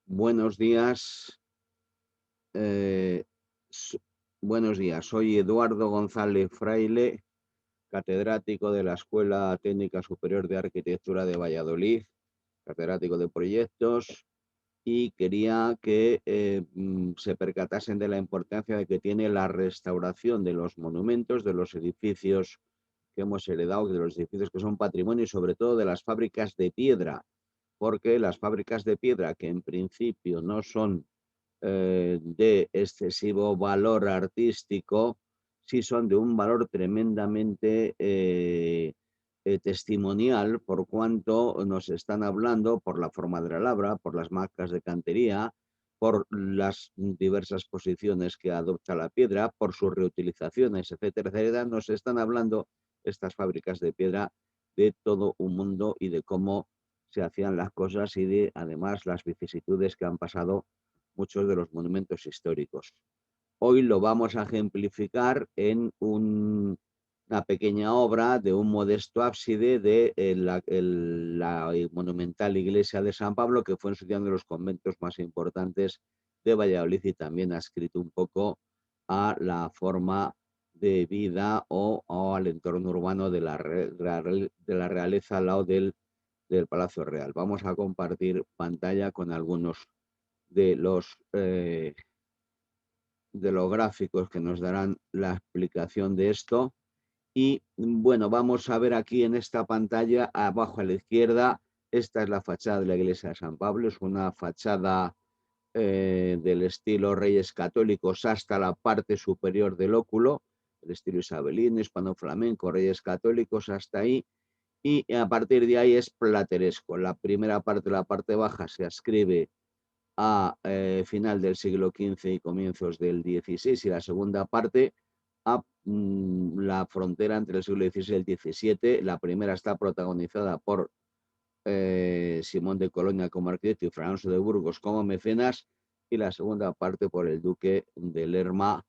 Buenos días. eh, s- Buenos días. Soy Eduardo González Fraile, catedrático de la Escuela Técnica Superior de Arquitectura de Valladolid, catedrático de proyectos, y quería que se percatasen de la importancia de que tiene la restauración de los monumentos, de los edificios que hemos heredado, de los edificios que son patrimonio y sobre todo de las fábricas de piedra, porque las fábricas de piedra, que en principio no son de excesivo valor artístico, sí son de un valor tremendamente testimonial, por cuanto nos están hablando por la forma de la labra, por las marcas de cantería, por las diversas posiciones que adopta la piedra, por sus reutilizaciones, etcétera, etcétera. Nos están hablando estas fábricas de piedra de todo un mundo y de cómo se hacían las cosas y de además las vicisitudes que han pasado muchos de los monumentos históricos. Hoy lo vamos a ejemplificar en una pequeña obra de un modesto ábside de la monumental iglesia de San Pablo, que fue en su día uno de los conventos más importantes de Valladolid y también ha escrito un poco a la forma de vida o al entorno urbano de de la realeza al lado del Palacio Real. Vamos a compartir pantalla con algunos de los gráficos que nos darán la explicación de esto. Y bueno, vamos a ver aquí en esta pantalla, abajo a la izquierda, esta es la fachada de la iglesia de San Pablo, es una fachada del estilo Reyes Católicos hasta la parte superior del óculo, el estilo isabelino, hispano-flamenco, Reyes Católicos hasta ahí, y a partir de ahí es plateresco. La primera parte, la parte baja, se ascribe a final del siglo XV y comienzos del XVI, y la segunda parte a la frontera entre el siglo XVI y el XVII. La primera está protagonizada por Simón de Colonia como arquitecto y Fran Alonso de Burgos como mecenas, y la segunda parte por el duque de Lerma,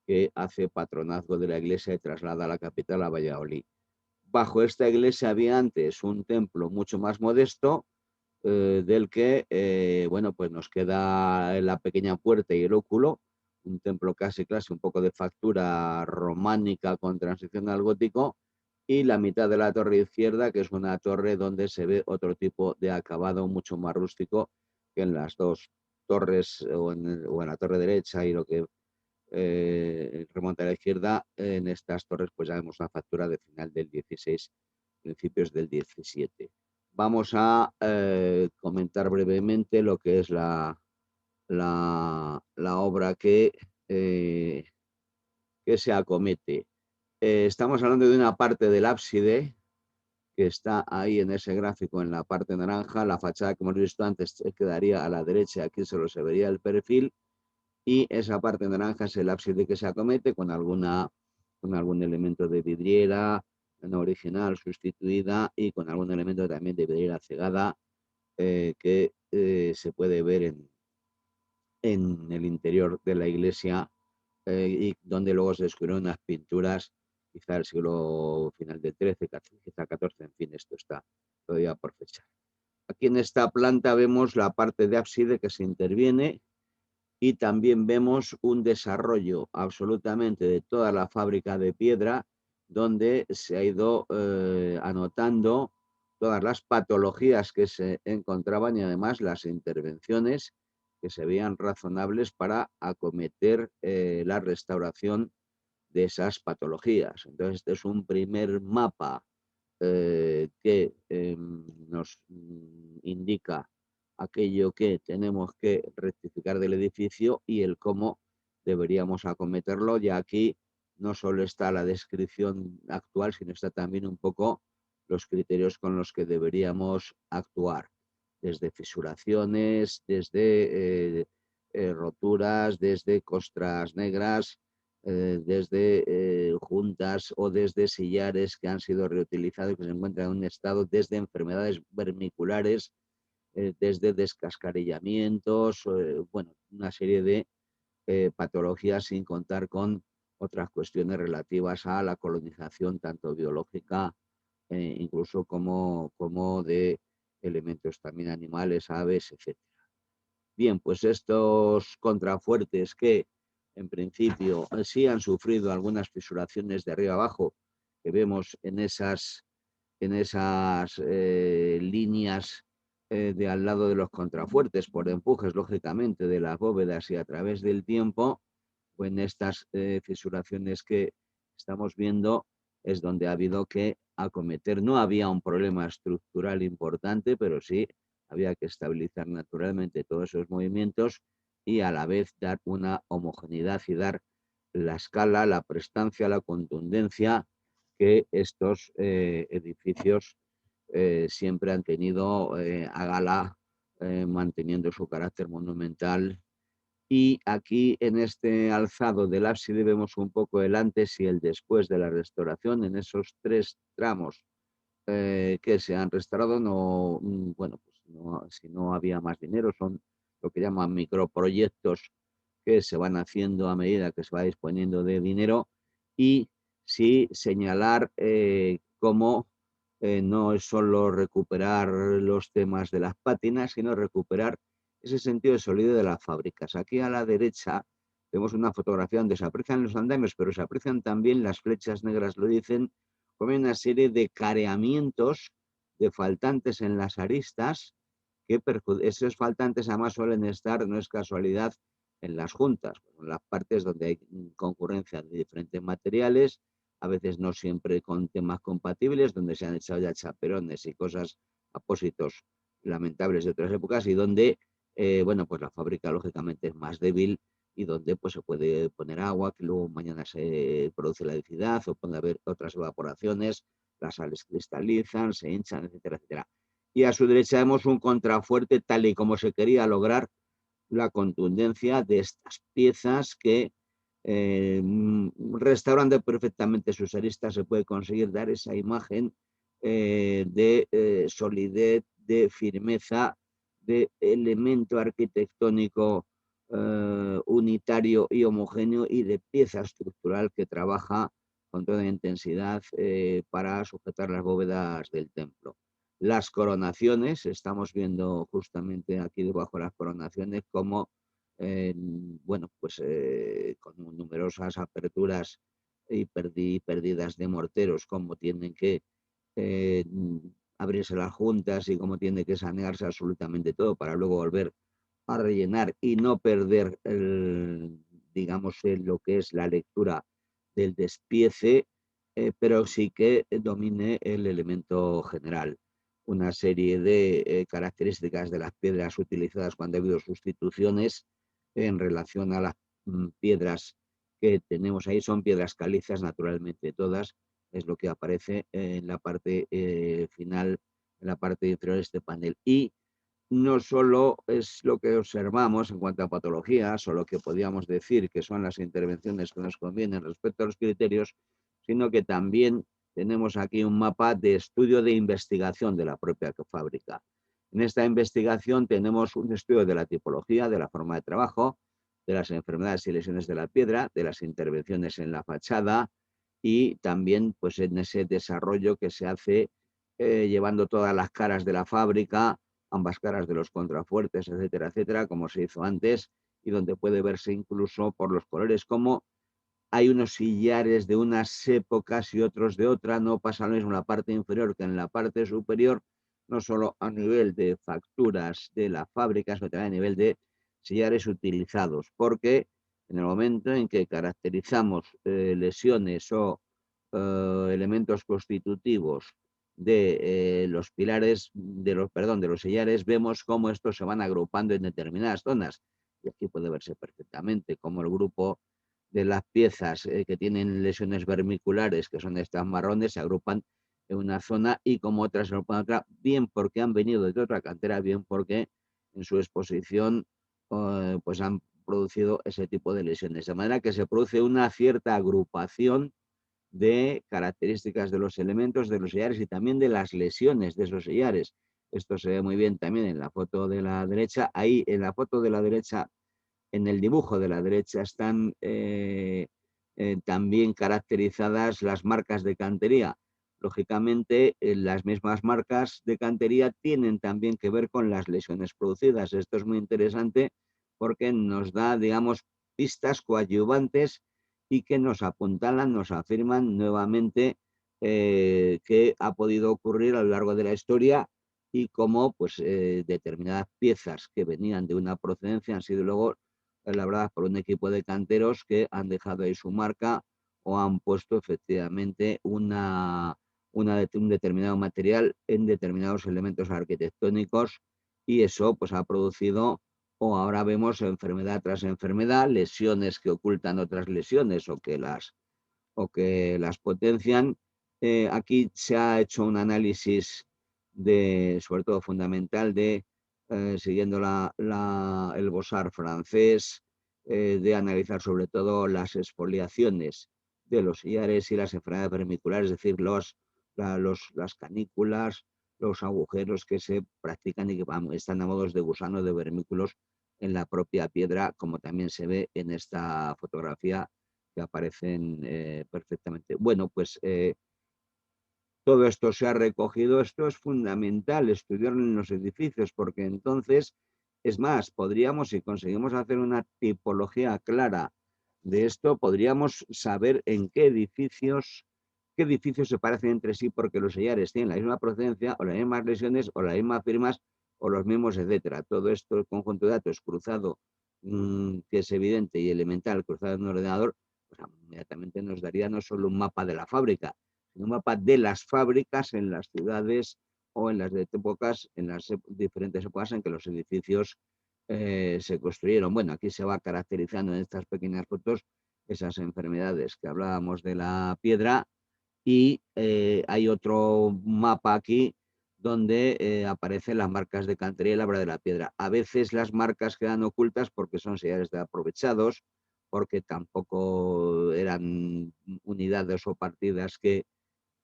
que hace patronazgo de la iglesia y traslada la capital a Valladolid. Bajo esta iglesia había antes un templo mucho más modesto, del que, bueno, pues nos queda la pequeña puerta y el óculo, un templo casi un poco de factura románica con transición al gótico, y la mitad de la torre izquierda, que es una torre donde se ve otro tipo de acabado mucho más rústico que en las dos torres, o en la torre derecha y lo que remonta a la izquierda. En estas torres pues ya vemos una factura de final del 16, principios del 17. Vamos a comentar brevemente lo que es la obra eh, que se acomete. Estamos hablando de una parte del ábside que está ahí en ese gráfico en la parte naranja. La fachada que hemos visto antes quedaría a la derecha, aquí solo se vería el perfil, y esa parte naranja es el ábside que se acomete con algún elemento de vidriera no original sustituida, y con algún elemento también de vidriera cegada que se puede ver en el interior de la iglesia, y donde luego se descubrieron unas pinturas, quizá del siglo final del XIII, quizá XIV, en fin, esto está todavía por fechar. Aquí en esta planta vemos la parte de ábside que se interviene, y también vemos un desarrollo absolutamente de toda la fábrica de piedra, donde se ha ido anotando todas las patologías que se encontraban y además las intervenciones que se veían razonables para acometer la restauración de esas patologías. Entonces, este es un primer mapa que nos indica aquello que tenemos que rectificar del edificio y el cómo deberíamos acometerlo. Ya aquí no solo está la descripción actual, sino está también un poco los criterios con los que deberíamos actuar, desde fisuraciones, desde roturas, desde costras negras, desde juntas o desde sillares que han sido reutilizados y que se encuentran en un estado, desde enfermedades vermiculares, desde descascarillamientos, bueno, una serie de patologías, sin contar con otras cuestiones relativas a la colonización, tanto biológica, incluso como de elementos también animales, aves, etc. Bien, pues estos contrafuertes que en principio sí han sufrido algunas fisuraciones de arriba abajo, que vemos en esas líneas de al lado de los contrafuertes, por empujes, lógicamente, de las bóvedas y a través del tiempo, o en estas fisuraciones que estamos viendo, es donde ha habido que acometer. No había un problema estructural importante, pero sí había que estabilizar naturalmente todos esos movimientos y a la vez dar una homogeneidad y dar la escala, la prestancia, la contundencia que estos edificios siempre han tenido a gala, manteniendo su carácter monumental. Y aquí en este alzado del ábside vemos un poco el antes y el después de la restauración en esos 3 tramos que se han restaurado. No, bueno, pues no, si no había más dinero, son lo que llaman microproyectos que se van haciendo a medida que se va disponiendo de dinero. Y sí señalar cómo no es solo recuperar los temas de las pátinas, sino recuperar ese sentido de solidez de las fábricas. Aquí a la derecha vemos una fotografía donde se aprecian los andamios, pero se aprecian también las flechas negras, lo dicen, como una serie de careamientos de faltantes en las aristas, que esos faltantes además suelen estar, no es casualidad, en las juntas, en las partes donde hay concurrencia de diferentes materiales, a veces no siempre con temas compatibles, donde se han echado ya chaperones y cosas, apósitos lamentables de otras épocas, y donde, bueno, pues la fábrica lógicamente es más débil y donde pues se puede poner agua, que luego mañana se produce la electricidad o puede haber otras evaporaciones, las sales cristalizan, se hinchan, etcétera, etcétera. Y a su derecha vemos un contrafuerte tal y como se quería lograr la contundencia de estas piezas que restaurando perfectamente sus aristas se puede conseguir dar esa imagen de solidez, de firmeza, de elemento arquitectónico unitario y homogéneo y de pieza estructural que trabaja con toda intensidad para sujetar las bóvedas del templo. Las coronaciones, estamos viendo justamente aquí debajo de las coronaciones como bueno, pues con numerosas aperturas y pérdidas de morteros, cómo tienen que eh, abrirse las juntas y cómo tiene que sanearse absolutamente todo para luego volver a rellenar y no perder digamos, lo que es la lectura del despiece, pero sí que domine el elemento general. Una serie de características de las piedras utilizadas cuando ha habido sustituciones en relación a las piedras que tenemos ahí. Son piedras calizas, naturalmente todas, es lo que aparece en la parte final, en la parte inferior de este panel. Y no solo es lo que observamos en cuanto a patologías o lo que podríamos decir que son las intervenciones que nos convienen respecto a los criterios, sino que también tenemos aquí un mapa de estudio de investigación de la propia fábrica. En esta investigación tenemos un estudio de la tipología, de la forma de trabajo, de las enfermedades y lesiones de la piedra, de las intervenciones en la fachada y también pues, en ese desarrollo que se hace llevando todas las caras de la fábrica, ambas caras de los contrafuertes, etcétera, etcétera, como se hizo antes, y donde puede verse incluso por los colores como hay unos sillares de unas épocas y otros de otra. No pasa lo mismo en la parte inferior que en la parte superior, no solo a nivel de facturas de la fábrica, sino también a nivel de sillares utilizados, porque en el momento en que caracterizamos lesiones o elementos constitutivos de los pilares, de los sillares, vemos cómo estos se van agrupando en determinadas zonas. Y aquí puede verse perfectamente cómo el grupo de las piezas que tienen lesiones vermiculares, que son estas marrones, se agrupan en una zona y como otras se agrupan en otra, bien porque han venido de otra cantera, bien porque en su exposición pues han producido ese tipo de lesiones. De manera que se produce una cierta agrupación de características de los elementos, de los sillares y también de las lesiones de esos sillares. Esto se ve muy bien también en la foto de la derecha. Ahí en la foto de la derecha, en el dibujo de la derecha, están también caracterizadas las marcas de cantería. lógicamente, las mismas marcas de cantería tienen también que ver con las lesiones producidas. Esto es muy interesante porque nos da, digamos, pistas coadyuvantes y que nos apuntalan, nos afirman nuevamente qué ha podido ocurrir a lo largo de la historia y cómo pues, determinadas piezas que venían de una procedencia han sido luego elaboradas por un equipo de canteros que han dejado ahí su marca o han puesto efectivamente un determinado material en determinados elementos arquitectónicos y eso pues ha producido, o ahora vemos enfermedad tras enfermedad, lesiones que ocultan otras lesiones o que las potencian. Aquí se ha hecho un análisis sobre todo fundamental, siguiendo el Beaux-Arts francés, de analizar sobre todo las exfoliaciones de los sillares y las enfermedades vermiculares, es decir, las canículas, los agujeros que se practican y que están a modos de gusano de vermículos en la propia piedra, como también se ve en esta fotografía que aparecen perfectamente. Bueno, pues todo esto se ha recogido, esto es fundamental, estudiarlo en los edificios, porque entonces, es más, podríamos, si conseguimos hacer una tipología clara de esto, podríamos saber en qué edificios se parecen entre sí, porque los sillares tienen la misma procedencia, o las mismas lesiones, o las mismas firmas, o los mismos, etcétera. Todo esto, el conjunto de datos cruzado, que es evidente y elemental, cruzado en un ordenador, pues inmediatamente nos daría no solo un mapa de la fábrica, un mapa de las fábricas en las ciudades o en las épocas, en las diferentes épocas en que los edificios se construyeron. Bueno, aquí se va caracterizando en estas pequeñas fotos esas enfermedades que hablábamos de la piedra y hay otro mapa aquí donde aparecen las marcas de cantería y labra de la piedra. A veces las marcas quedan ocultas porque son sillares de aprovechados, porque tampoco eran unidades o partidas que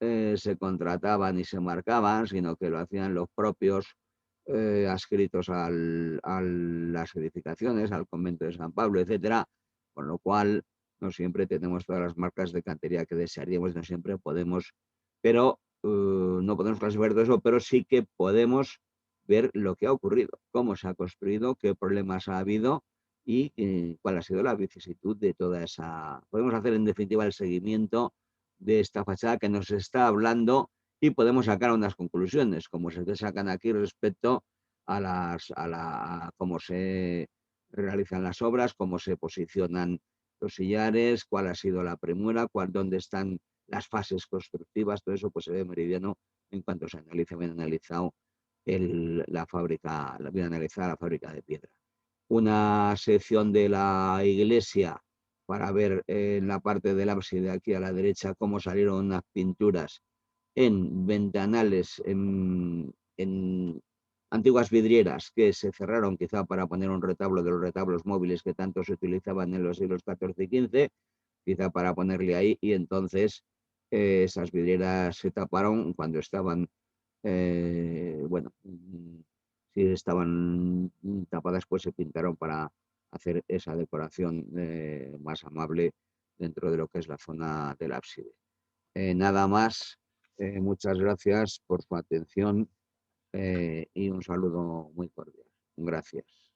se contrataban y se marcaban, sino que lo hacían los propios adscritos a las edificaciones, al convento de San Pablo, etcétera, con lo cual no siempre tenemos todas las marcas de cantería que desearíamos, no siempre podemos, pero no podemos clasificar todo eso, pero sí que podemos ver lo que ha ocurrido, cómo se ha construido, qué problemas ha habido y cuál ha sido la vicisitud de toda esa. Podemos hacer en definitiva el seguimiento de esta fachada que nos está hablando y podemos sacar unas conclusiones, como se sacan aquí respecto a cómo se realizan las obras, cómo se posicionan los sillares, cuál ha sido la premura, dónde están las fases constructivas, todo eso pues se ve meridiano en cuanto se analiza bien analizado la fábrica, bien analizada la fábrica de piedra. Una sección de la iglesia para ver en la parte del ábside aquí a la derecha cómo salieron unas pinturas en ventanales, en antiguas vidrieras que se cerraron quizá para poner un retablo de los retablos móviles que tanto se utilizaban en los siglos XIV y XV, quizá para ponerle ahí, y entonces esas vidrieras se taparon cuando estaban, bueno, si estaban tapadas, pues se pintaron para hacer esa decoración más amable dentro de lo que es la zona del ábside. Nada más, muchas gracias por su atención y un saludo muy cordial. Gracias.